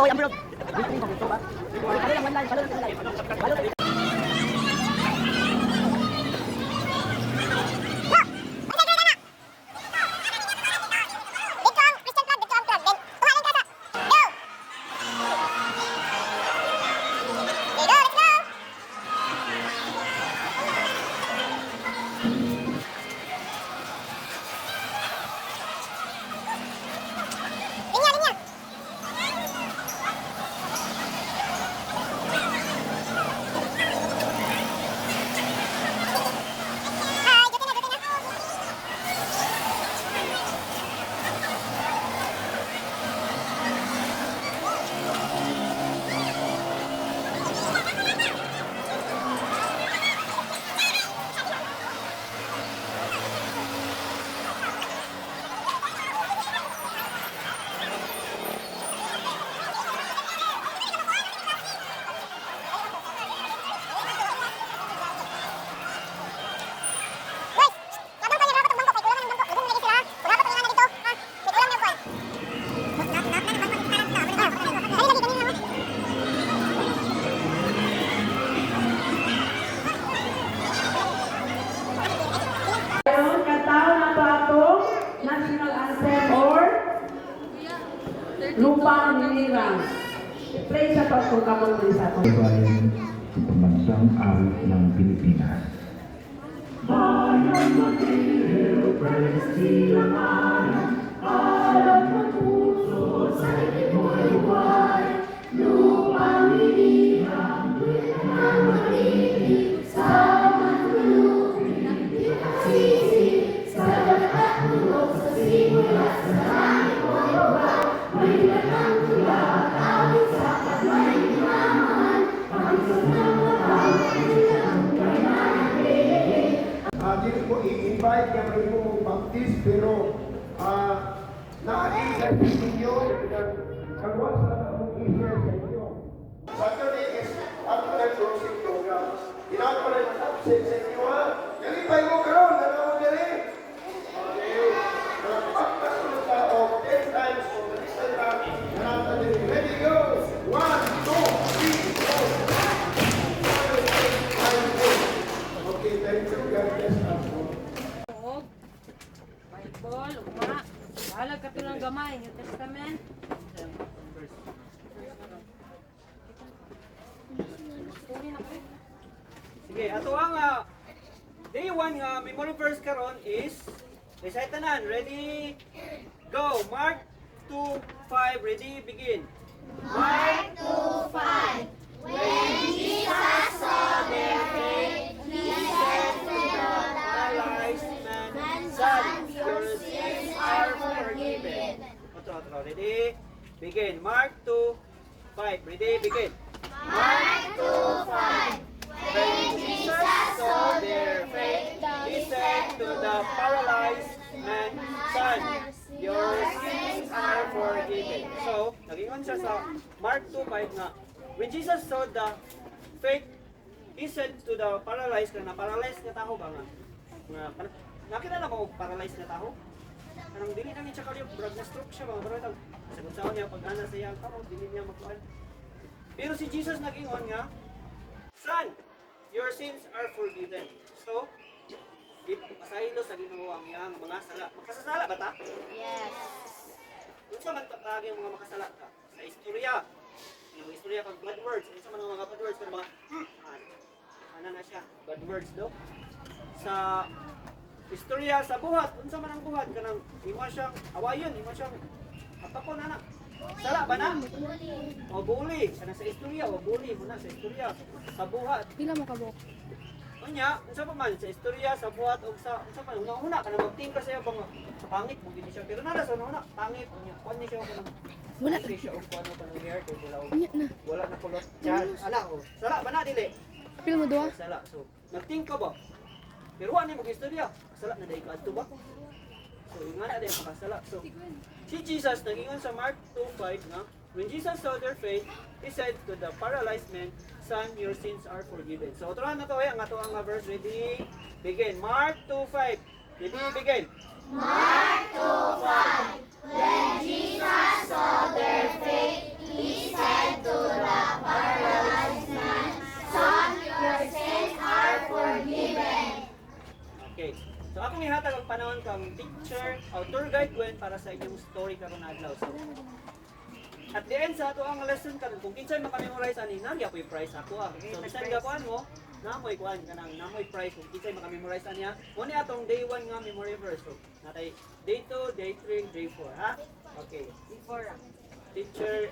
Ano, ang bro. Ano lang, balon. Lupa Nilirang. Play sa pagkukamang sa ito. Bayan sa pambansang awit ng Pilipinas. Bayan magiliw, Palestina, alam ng puso, sa ibig mo'y buhay. Lupa Nilirang, ng mag-ibig, sa matulungin, di nagsisi, sa lahat mulog, sa simula, sa langit mo'y buhay. May latang tulad, awit sa pagmay naman, pag-isip ng mabawat, silang kainanagin. Dito po i-invite niya kayo mo baptist, pero naaligay sa inyo, kagawa sa among i-share sa inyo. Saturday is after closing program. Ginagawa na yung absent sa inyo ha. Nalipay mo karoon, nanaw na rin. Okay. Pagpas mo sa 10 times o listen na, nanata din. Ready, go! 1, 2, 3, 4. Okay, thank you. God bless us all. Bible, ugma. Bahala ka ito ng gamay. New Testament. Sige, ato ang day 1 nga memory verse karon is recite tanan. Ready? Go. Mark 2:5. Ready? Begin. Mark 2:5. When Jesus saw their faith, he said to the Paralyzed man, Son, son, your sins are forgiven. Otro. Ready? Begin. Mark 2:5. Ready? Begin. Mark 2:5. When Jesus saw their faith, he said to the paralyzed man, Son, your sins are forgiven. So, nag-ingon siya sa Mark 2:5 nga, when Jesus saw the faith, he said to the paralyzed, na paralyzed na tao ba nga? Nakita na ba o paralyzed na tao? Anong dili namin siya kayo, brag na stroke siya mga bro. Sagot sa niya, pag-ana sa iyang kamot, dili niya makuhan. Pero si Jesus nag-ingon nga, Son, your sins are forgiven. So, pasahilo sa Ginoo ang iyang mga sala. Makasasala ba ta? Yes. Kung sa man tatawag yung mga makasala ka? Sa istorya. Yung mga istorya kag bad words. Kung sa mga bad words, pero mga ano na siya, bad words do. Sa istorya sa buhat, kung sa man ang buhat, kanang imo siyang awayon, imo siyang atapon anak. Sala ba na? O bully. Kana sa istorya, o bully mo na sa istorya. Sa buhat. Pila mo kabok? Unya, unsa pa man sa istorya sa buhat o sa unsa pa una kana magting ka sa bang sa pangit mo gid siya pero nara sa una pangit unya kon ni siya kanang Wala. siya og kuno pa ng hair kay wala Unya na. wala na kulot chan ala o sala ba na dili Pila mo duwa? sala so nagting ka ba pero wa ni mo istorya sala na dai kadto ba so nga na din makasala so si Jesus nagingon sa Mark 2:5 nga when Jesus saw their faith, he said to the paralyzed man, Son, your sins are forgiven. So, turuan na to ang ato ang verse. Ready? Begin. Mark 2:5. Ready? Begin. Mark 2:5. When Jesus saw their faith, he So akong ihatag ang panahon kang teacher o tour guide Gwen para sa inyong story karon adlaw. So at the end sa ato ang lesson karon kung kinsay makamemorize ani nagya po'y prize ako ah. So bisan gapuan mo namoy kuan kanang namoy prize kung kinsay makamemorize aniya. Mo ni atong day 1 nga memory verse. So natay day 2, day 3, day 4 ha. Okay. Before. Teacher,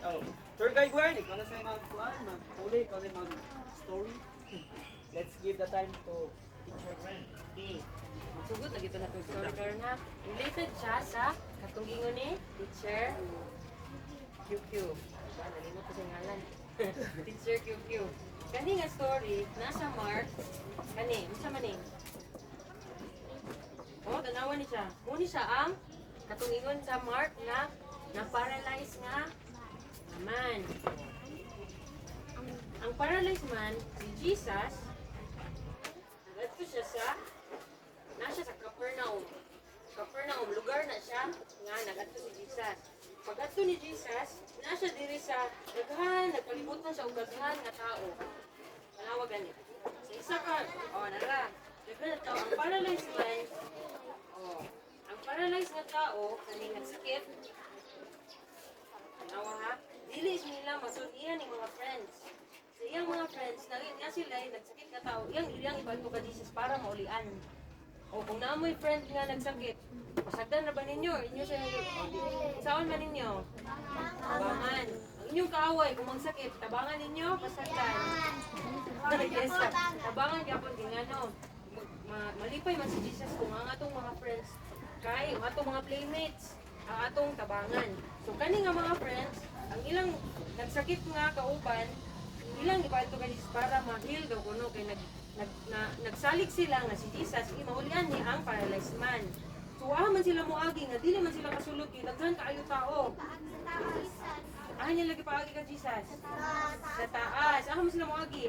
tour guide Gwen, ikaw na sa mag-kuan, mag-huli, ikaw na mag-story. Let's give the time to Teacher Gwen. Okay. Magsugod na gito na itong story karon ha. Related siya sa katong ingon ni Teacher QQ. Ba, nalimot ko sa ngalan. Teacher QQ. Kani nga story, nasa Mark, kani, unsa man ni? Oh, tanawan ni siya. Muni siya ang katong ingon sa Mark nga na-paralyze nga man. Ang paralyzed man, si Jesus, nagadto siya nasa sa Capernaum. Capernaum, lugar na siya nga nagadto si Jesus. Pag-adto ni Jesus, nasa diri sa daghan, nagpalibutan siya og daghan nga tao. Panawag gani. Sa isa ka, nara, daghan na tao, ang paralyzed man, ang paralyzed nga tao, kaning nagsakit, nawa ha, dili nila masudian ng mga friends. Sa iyang mga friends, nga sila nagsakit ka tao, iyang ibalto ka Jesus para maulian. O kung naamoy friend nga nagsakit, pasagdan na ba ninyo? Inyo siya saan man ninyo? Tabangan. Ang inyong kaaway, kung magsakit, tabangan ninyo, pasagdan. Yes, tabangan gyapon din ano. Malipay man si Jesus kung ang atong mga friends kay ang atong mga playmates ang atong tabangan. So kani nga mga friends, ang ilang nagsakit nga kauban, ilang ibalto kay Jesus para ma-heal daw kuno kay nagsalig sila nga si Jesus imaulian ni ang paralyzed man. So man sila moagi nga dili man sila kasulod kay daghan kaayo tao. Niya lagi paagi ka Jesus. Sa taas, man sila moagi.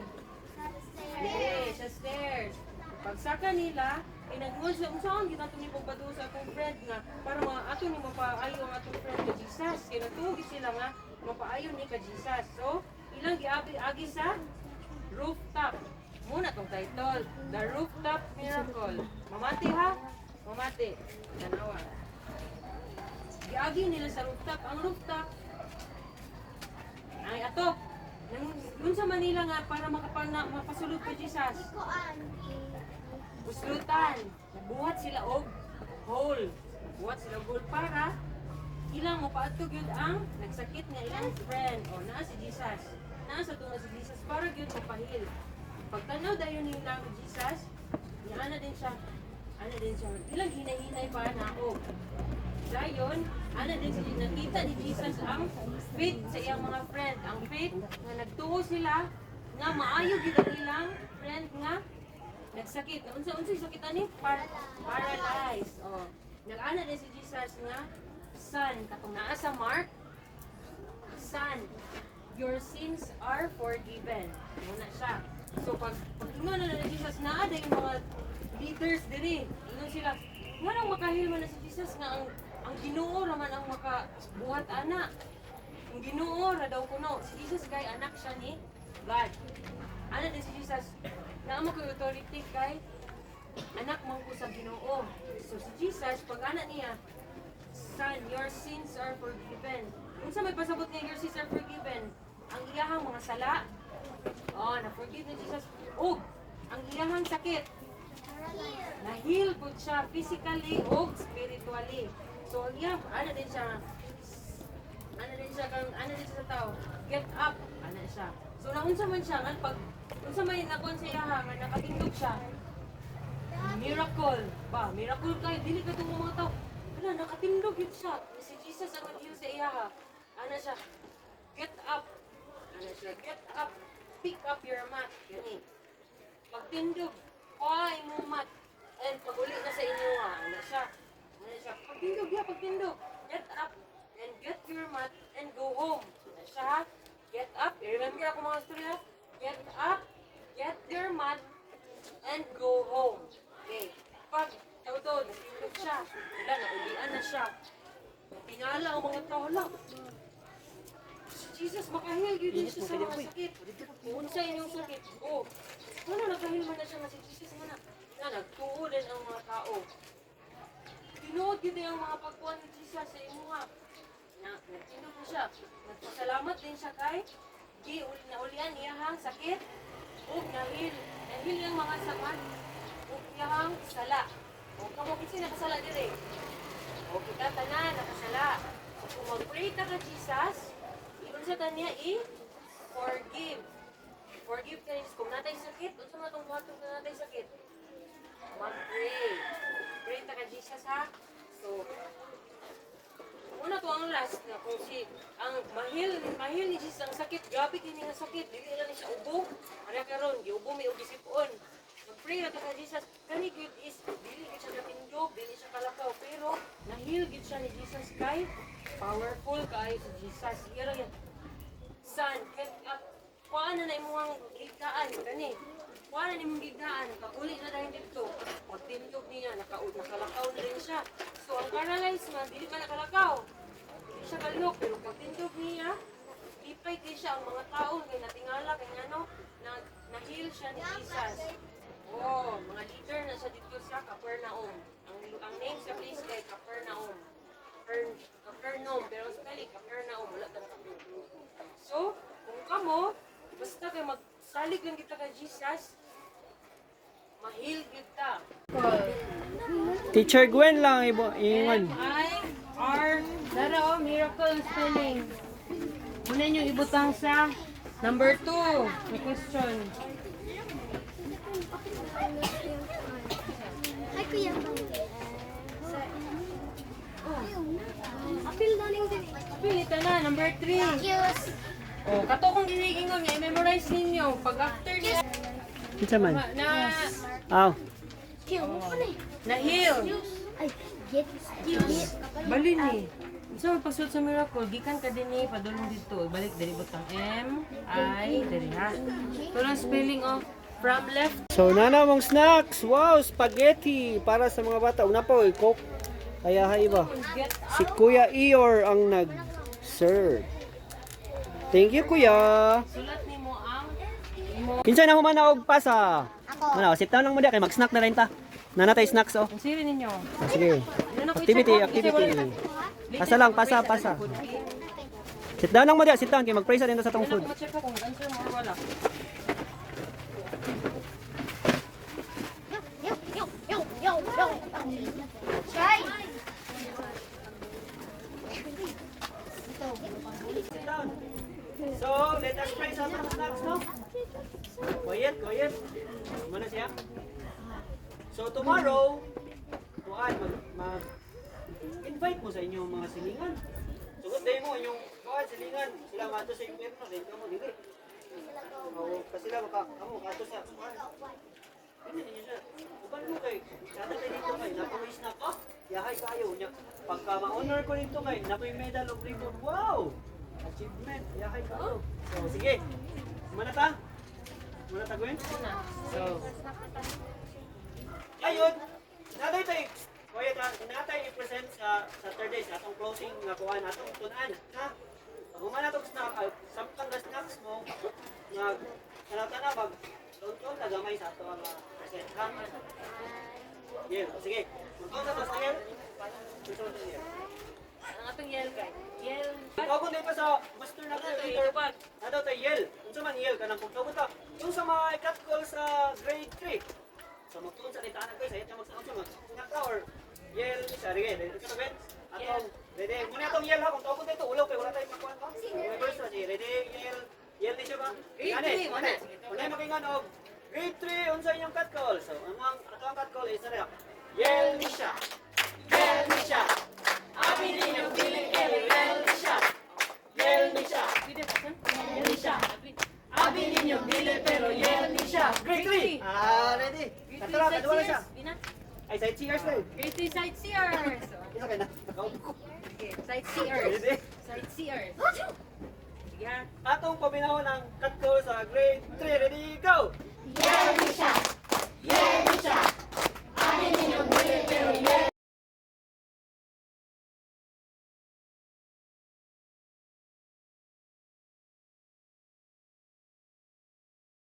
Yes, sa stairs. Pagsaka nila, inagmon sila, saan ginato ni pagpatuo sa akong friend nga, para ato ni mapaayo ang atong friend ka Jesus. Kaya natugi sila nga, mapaayo ni ka Jesus. So, ilang giagi sa rooftop. Muna tong title, The Rooftop Miracle. Mamati ha? Mamati. Tanawa. Giagi nila sa rooftop. Ang rooftop, ay ato. Dun sa Manila nga, para mapasulod ka Jesus. Uslutan. Buhat sila og hole. Buhat sila og hole para ilang mapaatog yun ang nagsakit nga ilang friend o naa si Jesus. Naa sa tunga si Jesus para yun mapahil. Pagtanaw dayon nila ni Jesus, ana din siya. Ilang hinay-hinay pa na ako. Dayon, ana din siya nakita ni Jesus ang faith sa iyang mga friend. Ang faith nga nagtuo sila nga maayo gid ang ilang friend nga nagsakit. Unsa sakit ani? Paralyzed. Nag-ana din si Jesus nga, son, katong naa sa Mark, son, your sins are forgiven. Muna siya. So pag ingon na ni Jesus naa yung mga leaders diri, ingon sila, nga nang makahil man na si Jesus nga ang Ginoo raman ang makabuhat ana. Ang Ginoo ra daw kuno. Si Jesus kay anak siya ni God. Ana din si Jesus na mo kay authority kay anak man ko sa Ginoo. So si Jesus pag ana niya, son, your sins are forgiven. Unsa may pasabot nga your sins are forgiven? Ang iyahang mga sala, na-forgive ni Jesus. Ang iyahang sakit, na-heal po siya physically o spiritually. So, ang iyang, ano din siya sa tao, get up, ano siya. So, naunsa man siya, pag, unsa may nakon sa iyaha, nga nakatindog siya, miracle, miracle kayo, dili ka itong mga tao, nakatindog yun siya. Si Jesus ang nag-heal sa iyaha, ano siya, get up, get up, pick up your mat. Gani. Pagtindog, mo mat. And pag uli na sa inyo ano siya. Pagtindog. Get up and get your mat and go home. Ano siya? Get up. I-remember ako mga storya. Get up, get your mat, and go home. Okay. Pag natindog siya. Naulian na siya. Tingala ang mga tao lang. Jesus, makahil yun siya sa mga sakit. Unsa inyong sakit? Nakahil man na siya nga si Jesus nga na nagtuo tinuodan ang mga tao. Tinuod yun ang mga pagkuhan ni Jesus sa imuha. Nagtinuod mo siya. Nagpasalamat din siya kay naulian iyahang sakit o nahil yung mga sakit o iyahang sala. O kamo kasi nakasala dire. O kita tanan nakasala. Kung mag-pray ta ka Jesus, iyon sa kanya forgive. Forgive ka Jesus. Kung natay sakit, unsa man tong buhaton kung natay sakit? Mag-pray. Pray ta ka Jesus ha. So, una to ang last na kung ang mahil ni Jesus ang sakit, grabe kini nga sakit, dili na ni siya ubo. Ara karon, giubo may ugisipon. Mag-pray ra ta ka Jesus. Kani good is dili gid siya katindog, dili siya kalakaw, pero nahil gid siya ni Jesus kay powerful kaayo si Jesus. Ira yan. Son, kuhaan na imong gigdaan kani. Kuhaan na imong gigdaan, kauli na dahil dito. Pagtindog niya, nakalakaw na rin siya. So ang paralyzed man, dili man nakalakaw. Dili siya kalok, pero pagtindog niya, lipay kay siya ang mga tao kay natingala kay ano, na-heal siya ni Jesus. Oh, mga leader na siya dito sa Capernaum. Ang name sa place kay Capernaum. Capernaum, pero spelling Capernaum, wala tang Capernaum. So, kung kamo, basta kay magsalig lang kita kay Jesus, mahil kita. Teacher Gwen lang ingon. M-I-R, dara o, miracle spelling. Muna nyo ibutang sa number 2, may question. Ay, kuya. Apil daling din. Pilita na, number 3. Yes. Oh, kato kong ginigingon, i-memorize ninyo. Pag after niya, Kinsa man? na Heal. heal. Ay, get. Bali ni. So, pagsulod sa miracle, gikan ka din ni, padulong dito. Balik, dali butang M, I, dali ha. Tulong spelling of from left. So nana mong snacks. Wow, spaghetti para sa mga bata. Una po, coke. Kaya iba. Get Si Kuya Ior ang nag-serve. Thank you, Kuya. sulat ni mo ang Kinsa na human og pasa? Ano, sit down lang mo diya kay mag-snack na rin ta. Nanatay snacks oh. ang siri ninyo. Sige. Ano na ko Activity, i-check? activity. Later, Pasa lang, pasa, mag-pray sa pasa. likod. Sit down lang mo diya, sit down kay mag-pray sa din sa tong Ano food. ko ma-check ko kung answer mo or wala. Try. Sit down. So, let us pray sa mga snacks, no? Quiet, quiet. Mana siya? So, tomorrow, mag-invite mo sa inyong mga silingan. Sugod day mo inyong silingan. Sila mato sa impyerno, din ka mo dili. Kasi sila kamo kato sa hindi niyo siya. Uban mo kay sana tayo dito kay napawis na ka. Yahay kayo nya. Pagka ma-honor ko dito kay napoy medal of ribbon. Wow! Achievement. Yahay kayo. So sige. Muna ta? Muna ta Gwen? So ayun. Natay tayo. Kuya ta, natay i-present sa Saturday sa atong closing nga kuan atong tunan, ha? Pag humana tong snack, samtang na snacks mo, tana mag tuntun na gamay sa ato ang present, ha? Yel, sige. Tuntun sa tos yel. Tuntun sa yel. Ang atong yel kay. Yel. Pagkakon din pa sa master na ko, leader. Nato tayo yel. Unsa man yel kanang pagkakon ta. Yung sa mga cat-call sa grade 3. So magtuon sa tindahan ko, sayat yung magsaon sa snack or yel ni sa rin. Ready ka ba? Atong ready. Muna atong yel ha kung tawag dito ulaw kay wala tayong makuan ba? Reverse na si ready yel ni siya ba? Grade 3 Muna. Muna makingan og grade 3 unsa inyong cat call. So ang ato ang cat call is na yel ni siya. Yel ni siya. Abi ninyo pili yel ni siya. Yel ni siya. Yel ni siya. Abi ninyo pili pero yel ni siya. Grade 3. Ready. Katara kadua na siya. Ay, sightseers lang. Grade 3 sightseers. Isa kayo na. Nakaupo ko. Okay, sightseers. Ready? Sightseers. Yeah. Atong pabinahon ang cut ko sa grade 3. Ready, go! Yel ni siya.